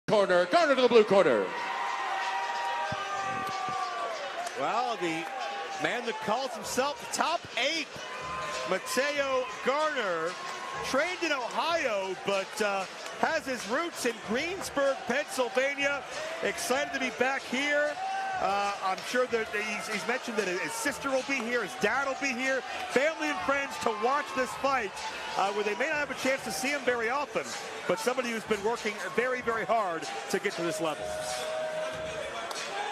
corner, Garner to the blue corner. Well, the man that calls himself top 8, Mataeo Garner, trained in Ohio, but has his roots in Greensburg, Pennsylvania. Excited to be back here. I'm sure that he's mentioned that his sister will be here, his dad will be here, family and friends to watch this fight, where they may not have a chance to see him very often, but somebody who's been working very, very hard to get to this level.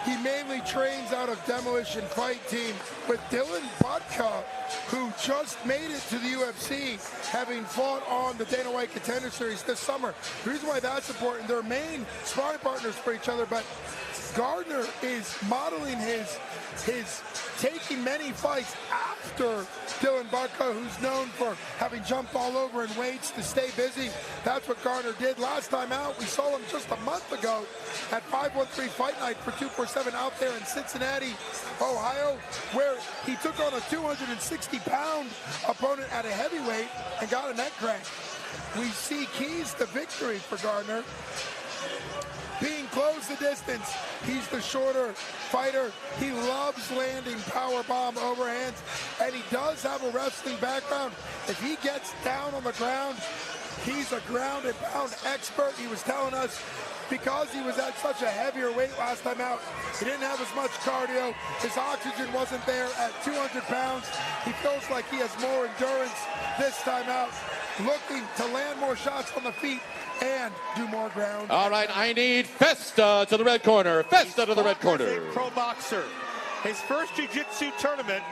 He mainly trains out of Demolition Fight Team with Dylan Budka, who just made it to the UFC, having fought on the Dana White Contender Series this summer. The reason why that's important, they're main sparring partners for each other, but Garner is modeling his taking many fights after Dylan Budka, who's known for having jumped all over in weights to stay busy. That's what Garner did last time out. We saw him just a month ago at 513 Fight Night for 247 out there in Cincinnati, Ohio, where he took on a 260-pound opponent at a heavyweight and got a neck crank. We see keys to victory for Garner. Being close the distance, he's the shorter fighter. He loves landing power bomb overhands, and he does have a wrestling background. If he gets down on the ground, he's a ground and pound expert. He was telling us because he was at such a heavier weight last time out, he didn't have as much cardio. His oxygen wasn't there at 200 pounds. He feels like he has more endurance this time out, looking to land more shots on the feet and do more ground. All right, I need Festa to the red corner. Festa to the red corner. He's a pro boxer. His first jiu-jitsu tournament,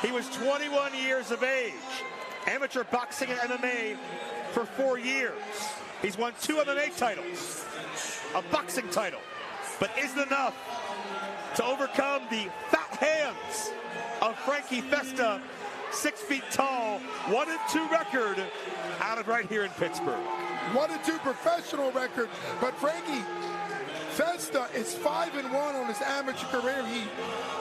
he was 21 years of age. Amateur boxing and MMA for 4 years. He's won 2 MMA titles, a boxing title, but isn't enough to overcome the fat hands of Frankie Festa, 6 feet tall, 1-2 record out of right here in Pittsburgh. 1-2 professional record, but Frankie Festa is 5-1 on his amateur career. He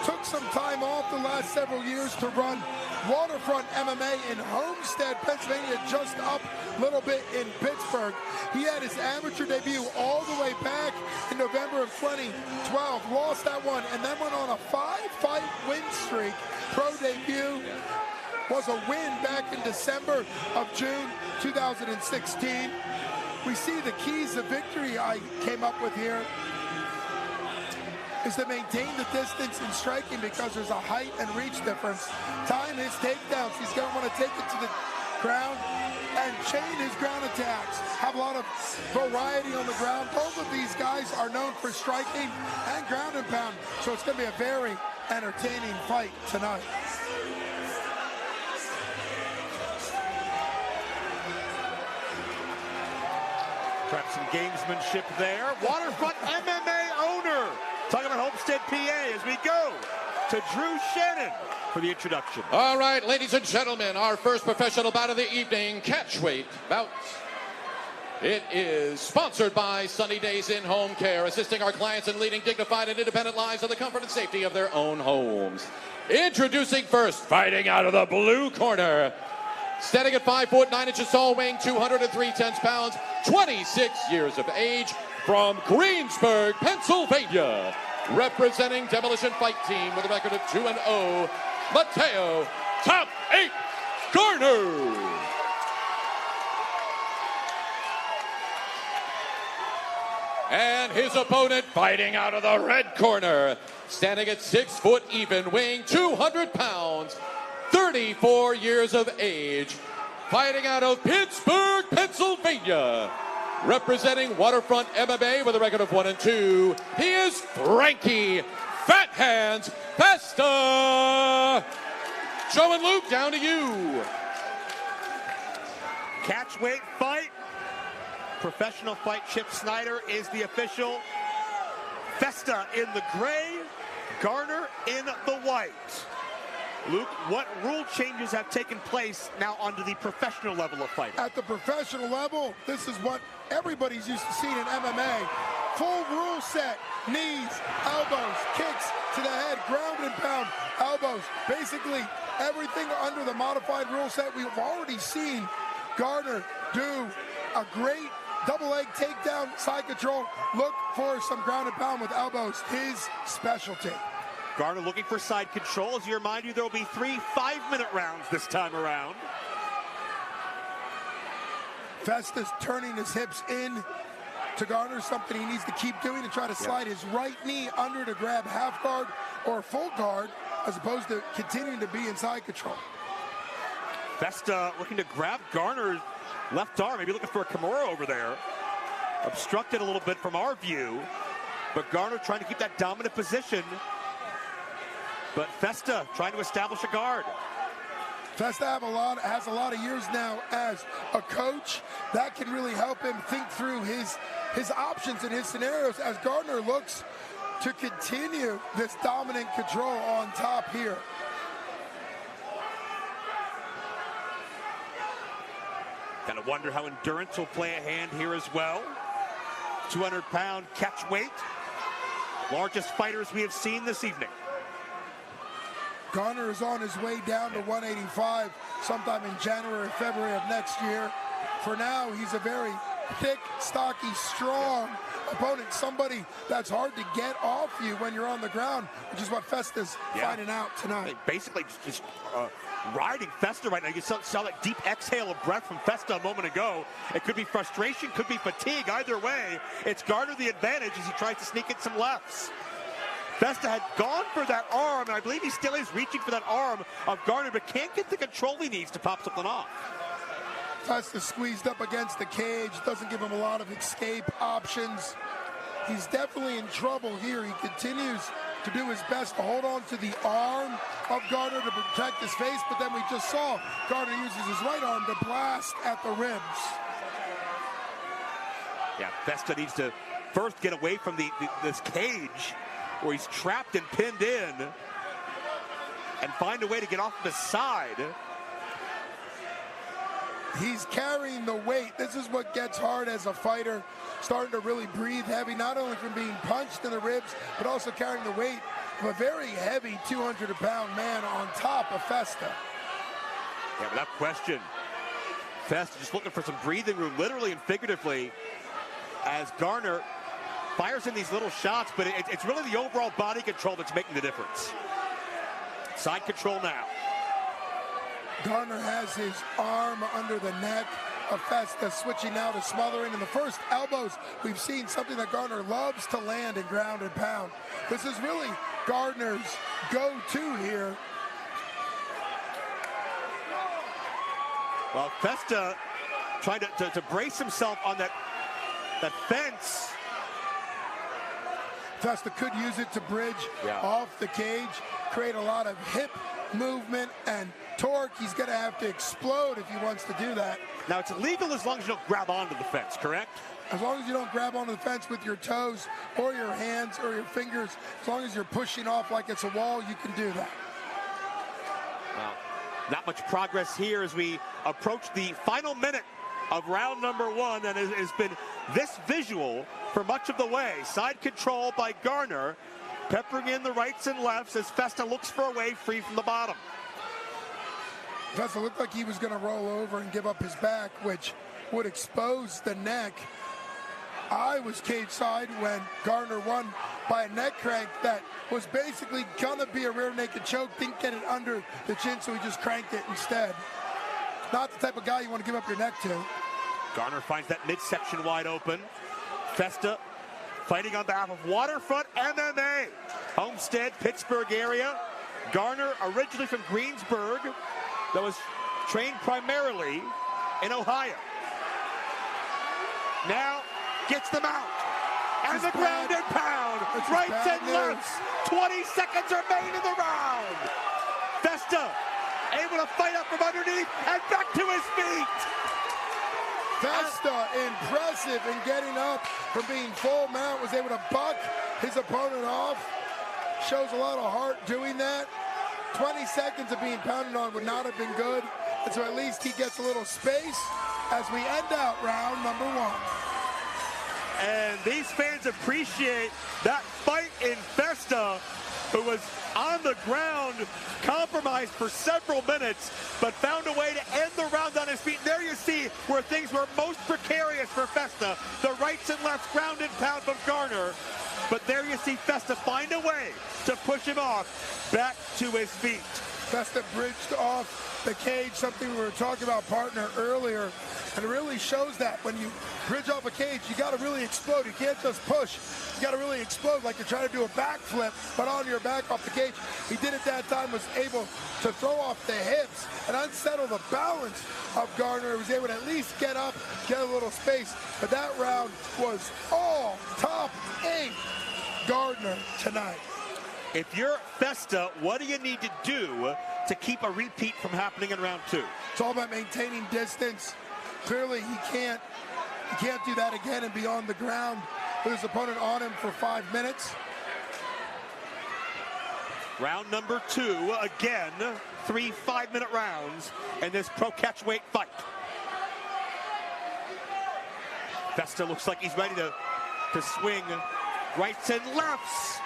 took some time off the last several years to run Waterfront MMA in Homestead, Pennsylvania, just up a little bit in Pittsburgh. He had his amateur debut all the way back in November of 2012, lost that one, and then went on a 5-fight win streak. Pro debut was a win back in December of June 2016. We see the keys of victory I came up with here is to maintain the distance in striking because there's a height and reach difference. Time his takedowns. He's going to want to take it to the ground and chain his ground attacks. Have a lot of variety on the ground. Both of these guys are known for striking and ground and pound. So it's going to be a very entertaining fight tonight. Perhaps some gamesmanship there. Waterfront MMA owner talking about Homestead, PA, as we go to Drew Shannon for the introduction. All right, ladies and gentlemen, our first professional bout of the evening, catchweight bout. It is sponsored by Sunny Days in Home Care, assisting our clients in leading dignified and independent lives in the comfort and safety of their own homes. Introducing first, fighting out of the blue corner, standing at 5'9" tall, weighing 203 pounds, 26 years of age, from Greensburg, Pennsylvania, representing Demolition Fight Team with a record of 2-0, Mataeo, top 8, Garner. And his opponent, fighting out of the red corner, standing at 6 foot even, weighing 200 pounds, 34 years of age, fighting out of Pittsburgh, Pennsylvania, representing Waterfront MMA with a record of 1-2. He is Frankie Fat Hands Festa. Joe and Luke, down to you. Catchweight fight. Professional fight. Chip Snyder is the official. Festa in the gray, Garner in the white. Luke, what rule changes have taken place now onto the professional level of fighting? At the professional level, this is what everybody's used to seeing in MMA. Full rule set, knees, elbows, kicks to the head, ground and pound, elbows. Basically, everything under the modified rule set. We've already seen Garner do a great double leg takedown, side control. Look for some ground and pound with elbows, his specialty. Garner looking for side control. As you remind you, there will be 3 5-minute rounds this time around. Festa's turning his hips in to Garner, something he needs to keep doing, to try to slide his right knee under to grab half guard or full guard, as opposed to continuing to be in side control. Festa looking to grab Garner's left arm, maybe looking for a Kimura over there. Obstructed a little bit from our view, but Garner trying to keep that dominant position. But Festa trying to establish a guard. Festa has a lot of years now as a coach. That can really help him think through his options and his scenarios as Garner looks to continue this dominant control on top here. Kind of wonder how endurance will play a hand here as well. 200-pound catch weight. Largest fighters we have seen this evening. Garner is on his way down to 185 sometime in January or February of next year. For now, he's a very thick, stocky, strong opponent, somebody that's hard to get off you when you're on the ground, which is what Festa's finding out tonight. Basically just riding Festa right now. You saw that deep exhale of breath from Festa a moment ago. It could be frustration, could be fatigue. Either way, it's Garner the advantage as he tries to sneak in some lefts. Festa had gone for that arm, and I believe he still is reaching for that arm of Garner, but can't get the control he needs to pop something off. Festa squeezed up against the cage, doesn't give him a lot of escape options. He's definitely in trouble here. He continues to do his best to hold on to the arm of Garner to protect his face, but then we just saw Garner uses his right arm to blast at the ribs. Yeah, Festa needs to first get away from this cage where he's trapped and pinned in and find a way to get off the side. He's carrying the weight. This is what gets hard as a fighter, starting to really breathe heavy, not only from being punched in the ribs, but also carrying the weight of a very heavy 200-pound man on top of Festa. Yeah, without question. Festa just looking for some breathing room, literally and figuratively, as Garner fires in these little shots, but it's really the overall body control that's making the difference. Side control now. Garner has his arm under the neck of Festa, switching now to smothering. In the first elbows, we've seen something that Garner loves to land in ground and pound. This is really Garner's go-to here. Well, Festa trying to brace himself on that fence. Festa could use it to bridge off the cage, create a lot of hip movement and torque. He's going to have to explode if he wants to do that. Now, it's illegal as long as you don't grab onto the fence, correct? As long as you don't grab onto the fence with your toes or your hands or your fingers, as long as you're pushing off like it's a wall, you can do that. Well, not much progress here as we approach the final minute of round number one, and it has been this visual for much of the way. Side control by Garner, peppering in the rights and lefts as Festa looks for a way free from the bottom. Festa looked like he was going to roll over and give up his back, which would expose the neck. I was cage side when Garner won by a neck crank that was basically going to be a rear naked choke. Didn't get it under the chin, so he just cranked it instead. Not the type of guy you want to give up your neck to. Garner finds that midsection wide open. Festa fighting on behalf of Waterfront MMA. Homestead, Pittsburgh area. Garner originally from Greensburg, that was trained primarily in Ohio. Now gets them out. And the ground and pound. Rights and lefts. 20 seconds remain in the round. Festa able to fight up from underneath and back to his feet. Festa, impressive in getting up from being full mount, was able to buck his opponent off. Shows a lot of heart doing that. 20 seconds of being pounded on would not have been good. And so at least he gets a little space as we end out round number one. And these fans appreciate that fight in Festa. who was on the ground, compromised for several minutes, but found a way to end the round on his feet. There you see where things were most precarious for Festa. The rights and lefts ground and pound from Garner. But there you see Festa find a way to push him off back to his feet. Festa bridged off the cage, something we were talking about, partner, earlier. And it really shows that when you bridge off a cage, you got to really explode. You can't just push. You got to really explode like you're trying to do a backflip, but on your back off the cage. He did it that time, was able to throw off the hips and unsettle the balance of Garner. He was able to at least get up, get a little space. But that round was all top 8 Garner tonight. If you're Festa, what do you need to do to keep a repeat from happening in round 2? It's all about maintaining distance. Clearly, he can't do that again and be on the ground with his opponent on him for 5 minutes. Round number 2, again, 3 5-minute rounds in this pro catchweight fight. Festa looks like he's ready to swing rights and lefts,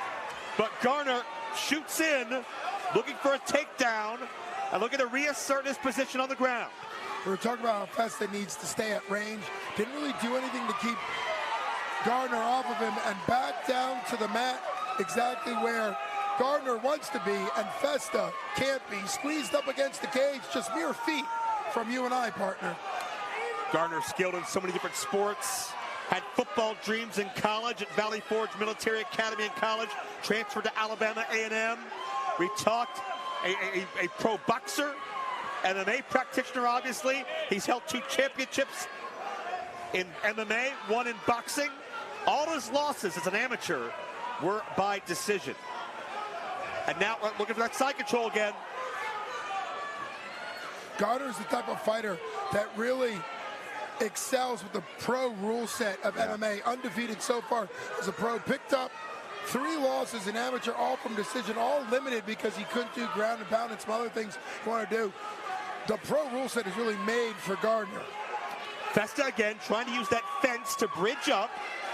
but Garner shoots in, looking for a takedown, and looking to reassert his position on the ground. We were talking about how Festa needs to stay at range. Didn't really do anything to keep Garner off of him, and back down to the mat exactly where Garner wants to be, and Festa can't be. Squeezed up against the cage, just mere feet from you and I, partner. Garner skilled in so many different sports. Had football dreams in college at Valley Forge Military Academy in college. Transferred to Alabama A&M. We talked a pro boxer, MMA practitioner, obviously. He's held 2 championships in MMA, 1 in boxing. All his losses as an amateur were by decision. And now looking for that side control again. Garner's the type of fighter that really excels with the pro rule set of MMA. Undefeated so far as a pro. Picked up 3 losses in amateur, all from decision, all limited because he couldn't do ground and pound and some other things he wanted to do. The pro rule set is really made for Garner. Festa again trying to use that fence to bridge up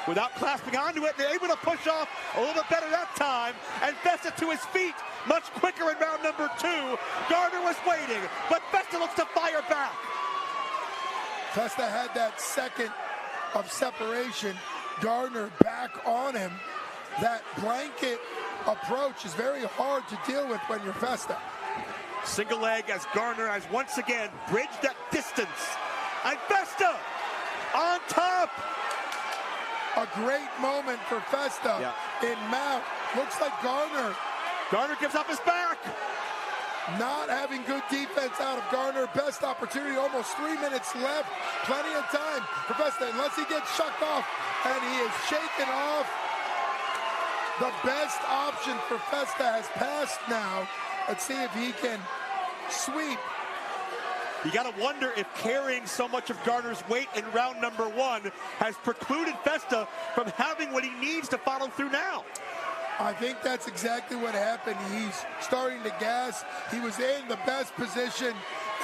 without clasping onto it. They're able to push off a little bit better that time. And Festa to his feet much quicker in round number 2. Garner was waiting, but Festa looks to fire back. Festa had that second of separation. Garner back on him. That blanket approach is very hard to deal with when you're Festa. Single leg as Garner has once again bridged that distance. And Festa on top. A great moment for Festa in mount. Looks like Garner gives up his back. Not having good defense out of Garner. Best opportunity, almost 3 minutes left. Plenty of time for Festa, unless he gets shucked off. And he is shaken off. The best option for Festa has passed now. Let's see if he can sweep. You got to wonder if carrying so much of Garner's weight in round number 1 has precluded Festa from having what he needs to follow through now. I think that's exactly what happened. He's starting to gas. He was in the best position,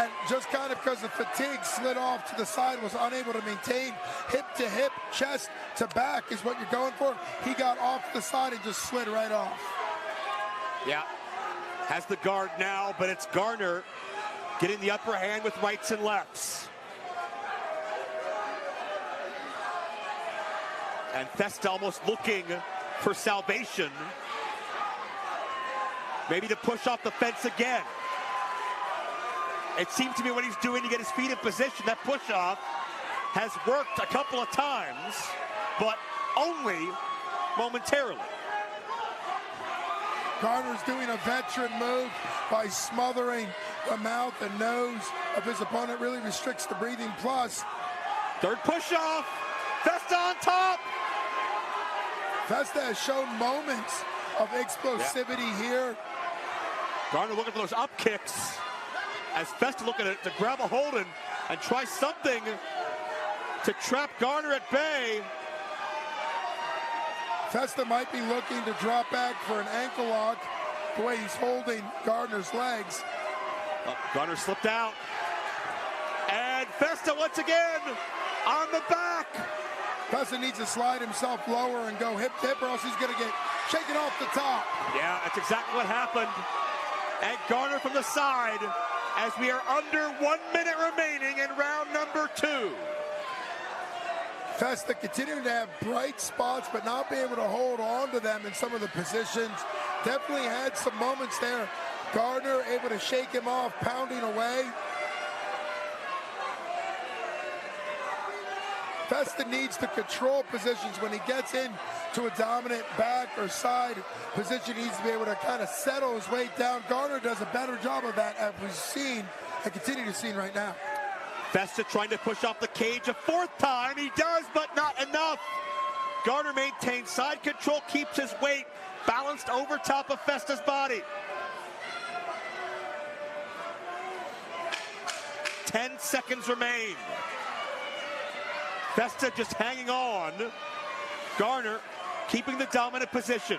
and just kind of because the fatigue slid off to the side, was unable to maintain hip to hip, chest to back is what you're going for. He got off the side and just slid right off. Yeah, has the guard now, but it's Garner getting the upper hand with rights and lefts. And Festa almost looking for salvation. Maybe to push off the fence again. It seems to be what he's doing to get his feet in position. That push off has worked a couple of times, but only momentarily. Garner's doing a veteran move by smothering the mouth and nose of his opponent. Really restricts the breathing. Plus, third push off. Festa on top. Festa has shown moments of explosivity here. Garner looking for those up kicks as Festa looking to grab a hold and try something to trap Garner at bay. Festa might be looking to drop back for an ankle lock the way he's holding Garner's legs. Oh, Garner slipped out. And Festa once again on the back. Festa needs to slide himself lower and go hip to hip, or else he's going to get shaken off the top. Yeah, that's exactly what happened. And Garner from the side as we are under 1 minute remaining in round number 2. Festa continuing to have bright spots, but not being able to hold on to them in some of the positions. Definitely had some moments there. Garner able to shake him off, pounding away. Festa needs to control positions when he gets into a dominant back or side position. He needs to be able to kind of settle his weight down. Garner does a better job of that, as we've seen and continue to see right now. Festa trying to push off the cage a 4th time. He does, but not enough. Garner maintains side control, keeps his weight balanced over top of Festa's body. 10 seconds remain. Festa just hanging on. Garner keeping the dominant position.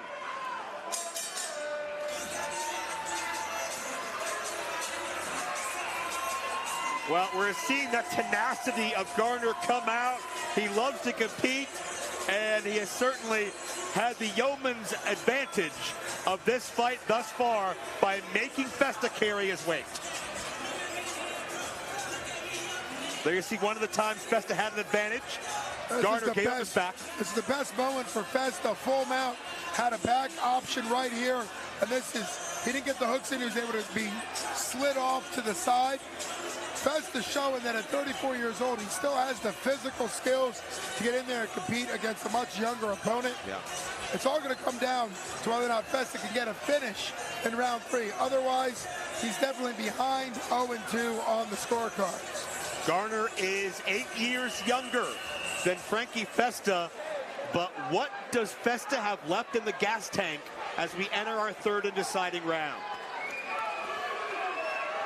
Well, we're seeing that tenacity of Garner come out. He loves to compete, and he has certainly had the yeoman's advantage of this fight thus far by making Festa carry his weight. There you see one of the times Festa had an advantage. Garner gave up his back. This is the best moment for Festa. Full mount, had a back option right here. And this is, he didn't get the hooks in, he was able to be slid off to the side. Festa showing that at 34 years old, he still has the physical skills to get in there and compete against a much younger opponent. Yeah. It's all going to come down to whether or not Festa can get a finish in round 3. Otherwise, he's definitely behind 0-2 on the scorecards. Garner is 8 years younger than Frankie Festa, but what does Festa have left in the gas tank as we enter our 3rd and deciding round?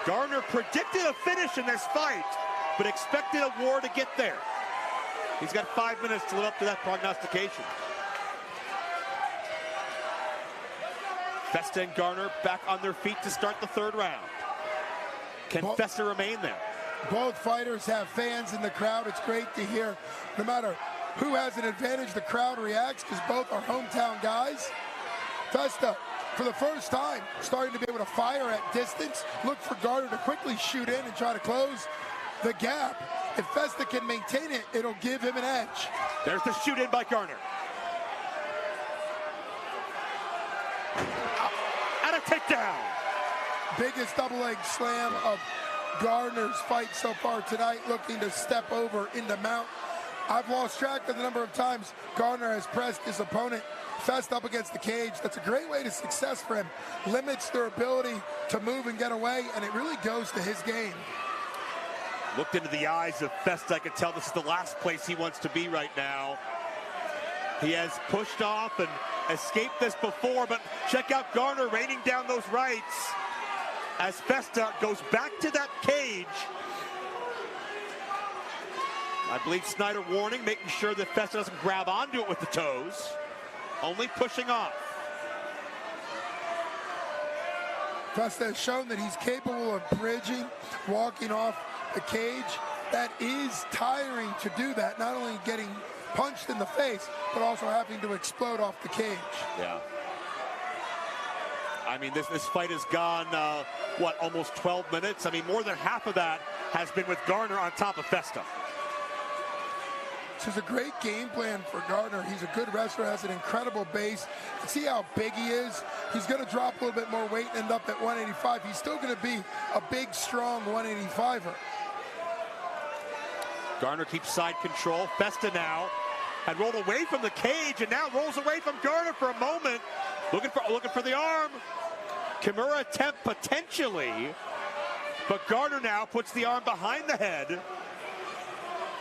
Garner predicted a finish in this fight, but expected a war to get there. He's got 5 minutes to live up to that prognostication. Festa and Garner back on their feet to start the 3rd round. Can Festa remain there? Both fighters have fans in the crowd. It's great to hear. No matter who has an advantage, the crowd reacts because both are hometown guys. Festa, for the first time, starting to be able to fire at distance. Look for Garner to quickly shoot in and try to close the gap. If Festa can maintain it, it'll give him an edge. There's the shoot in by Garner. And a takedown. Biggest double leg slam of Garner's fight so far tonight, looking to step over into mount. I've lost track of the number of times Garner has pressed his opponent. Festa up against the cage. That's a great way to success for him. Limits their ability to move and get away, and it really goes to his game. Looked into the eyes of Festa. I could tell this is the last place he wants to be right now. He has pushed off and escaped this before, but check out Garner raining down those rights as Festa goes back to that cage. I believe Snyder warning, making sure that Festa doesn't grab onto it with the toes. Only pushing off. Festa has shown that he's capable of bridging, walking off the cage. That is tiring to do that, not only getting punched in the face, but also having to explode off the cage. Yeah. I mean, this fight has gone, what, almost 12 minutes? I mean, more than half of that has been with Garner on top of Festa. This is a great game plan for Garner. He's a good wrestler, has an incredible base. See how big he is? He's going to drop a little bit more weight and end up at 185. He's still going to be a big, strong 185er. Garner keeps side control. Festa now had rolled away from the cage and now rolls away from Garner for a moment. Looking for the arm. Kimura attempt potentially, but Garner now puts the arm behind the head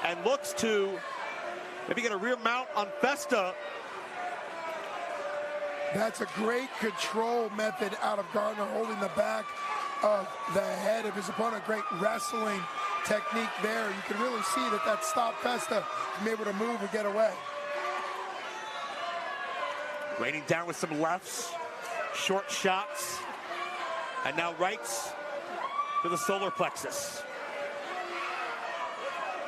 and looks to maybe get a rear mount on Festa. That's a great control method out of Garner, holding the back of the head of his opponent. Great wrestling technique there. You can really see that stopped Festa from able to move and get away. Raining down with some lefts, short shots, and now rights to the solar plexus.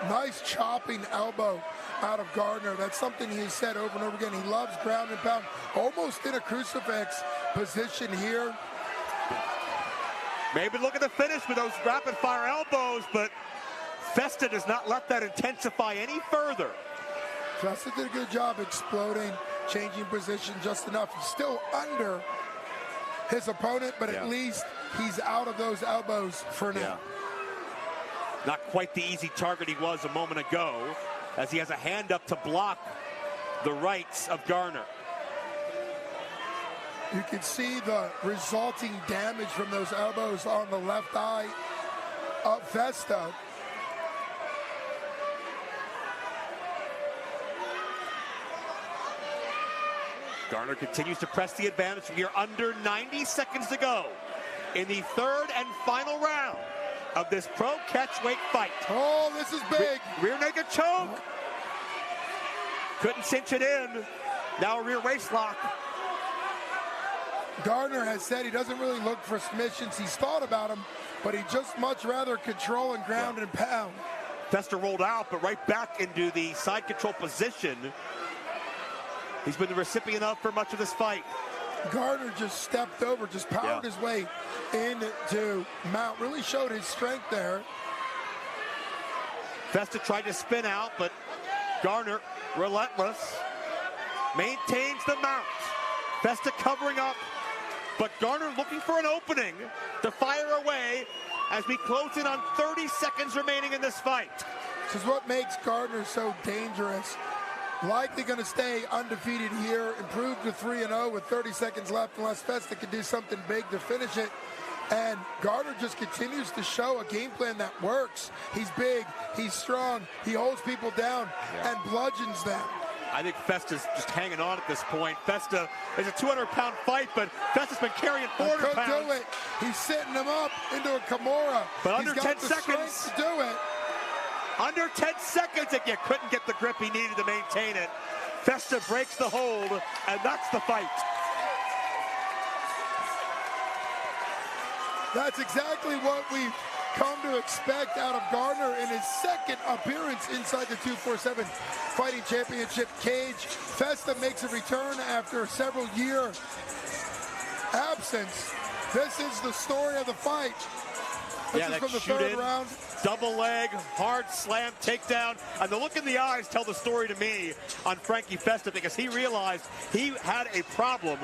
Nice chopping elbow out of Garner. That's something he said over and over again. He loves ground and pound, almost in a crucifix position here. Maybe looking to finish with those rapid-fire elbows, but Festa does not let that intensify any further. Festa did a good job exploding, changing position just enough. He's still under his opponent, but at least he's out of those elbows for now. Not quite the easy target he was a moment ago, as he has a hand up to block the rights of Garner. You can see the resulting damage from those elbows on the left eye of Festa. Garner continues to press the advantage. We are under 90 seconds to go in the third and final round of this pro catchweight fight. Oh, this is big. Rear naked choke. Couldn't cinch it in. Now a rear waist lock. Garner has said he doesn't really look for submissions. He's thought about them, but he'd just much rather control and ground and pound. Festa rolled out, but right back into the side control position. He's been the recipient of for much of this fight. Garner just stepped over, just powered his way into mount. Really showed his strength there. Festa tried to spin out, but Garner, relentless, maintains the mount. Festa covering up, but Garner looking for an opening to fire away as we close in on 30 seconds remaining in this fight. This is what makes Garner so dangerous. Likely going to stay undefeated here, improve to 3-0 with 30 seconds left unless Festa can do something big to finish it. And Garner just continues to show a game plan that works. He's big, he's strong, he holds people down and bludgeons them. I think Festa's just hanging on at this point. Festa is a 200-pound fight, but Festa's been carrying 400 pounds. Could do it. He's setting him up into a Kimura. But under He's got 10 the seconds strength to do it. Under 10 seconds, and you couldn't get the grip he needed to maintain it. Festa breaks the hold, and that's the fight. That's exactly what we've come to expect out of Garner in his second appearance inside the 247 Fighting Championship cage. Festa makes a return after a several-year absence. This is the story of the fight. This is from the third round. Double leg, hard slam, takedown. And the look in the eyes tell the story to me on Frankie Festa, because he realized he had a problem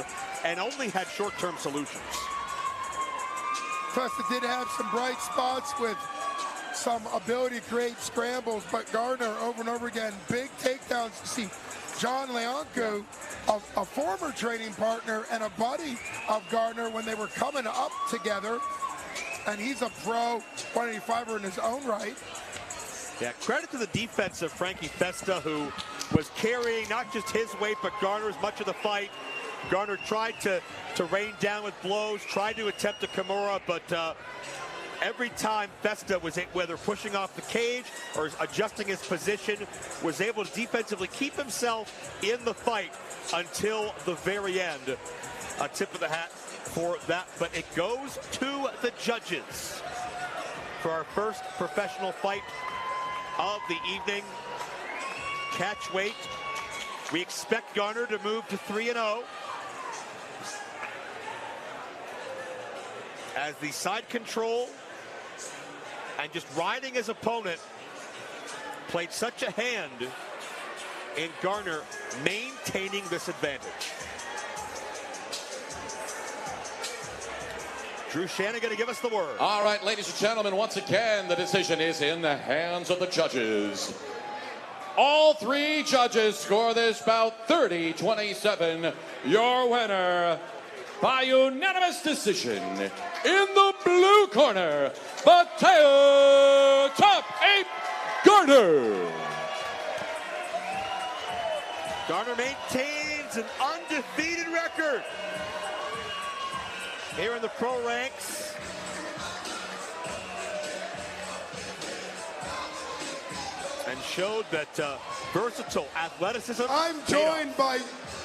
and only had short-term solutions. Festa did have some bright spots with some ability to create scrambles, but Garner over and over again, big takedowns. You see John Leonco, a former training partner and a buddy of Garner when they were coming up together. And he's a pro 185er in his own right. Yeah, credit to the defense of Frankie Festa, who was carrying not just his weight, but Garner's much of the fight. Garner tried to rain down with blows, tried to attempt a Kimura, but every time Festa was, whether pushing off the cage or adjusting his position, was able to defensively keep himself in the fight until the very end. A tip of the hat for that, but it goes to the judges for our first professional fight of the evening. Catch weight. We expect Garner to move to 3-0. As the side control and just riding his opponent played such a hand in Garner maintaining this advantage. Drew Shannon going to give us the word. All right, ladies and gentlemen, once again, the decision is in the hands of the judges. All three judges score this bout 30-27. Your winner by unanimous decision in the blue corner, Mataeo Top 8 Garner. Garner maintains an undefeated record here in the pro ranks. And showed that versatile athleticism. I'm joined by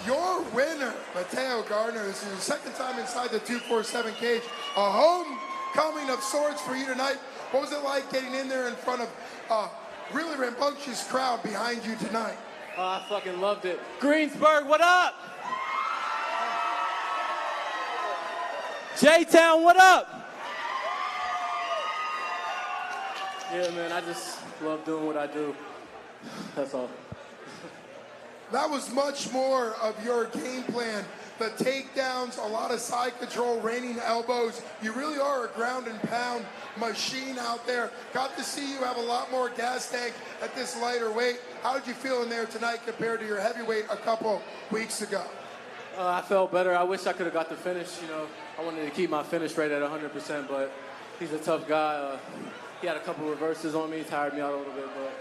your winner, Mataeo Garner. This is your second time inside the 247 cage. A homecoming of sorts for you tonight. What was it like getting in there in front of really rambunctious crowd behind you tonight. Oh, I fucking loved it. Greensburg, what up? J-Town, what up? Yeah, man, I just love doing what I do. That's all. That was much more of your game plan. The takedowns, a lot of side control, raining elbows. You really are a ground and pound machine out there. Got to see you have a lot more gas tank at this lighter weight. How did you feel in there tonight compared to your heavyweight a couple weeks ago? I felt better. I wish I could have got the finish. You know, I wanted to keep my finish rate at 100%, but he's a tough guy. He had a couple reverses on me, tired me out a little bit, but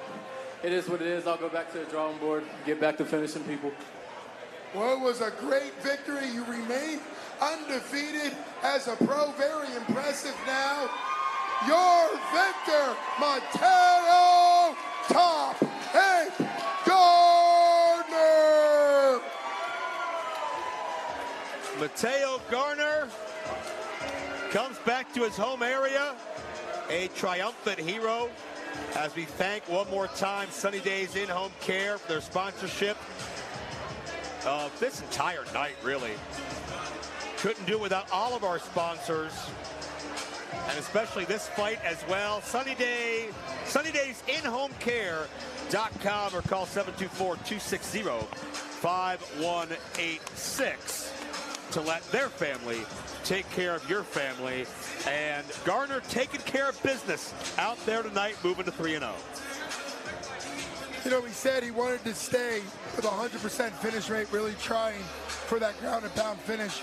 it is what it is. I'll go back to the drawing board, get back to finishing people. Well, it was a great victory. You remain undefeated as a pro. Very impressive now. Your victor, Mataeo Top 8 Garner. Mataeo Garner comes back to his home area, a triumphant hero, as we thank one more time Sunny Days In-Home Care for their sponsorship of this entire night, really. Couldn't do it without all of our sponsors, and especially this fight as well. Sunny Days InHomeCare.com or call 724-260-5186 to let their family take care of your family. And Garner taking care of business out there tonight, moving to 3-0. You know, he said he wanted to stay with 100% finish rate, really trying for that ground and pound finish.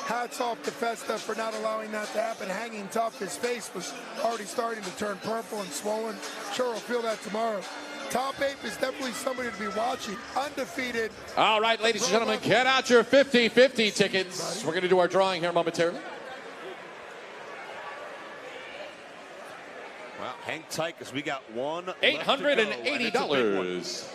Hats off to Festa for not allowing that to happen. Hanging tough. His face was already starting to turn purple and swollen. Sure, we'll feel that tomorrow. Top 8 is definitely somebody to be watching. Undefeated. All right, ladies and gentlemen, get out your 50-50 tickets. We're going to do our drawing here momentarily. Well, hang tight because we got one $880.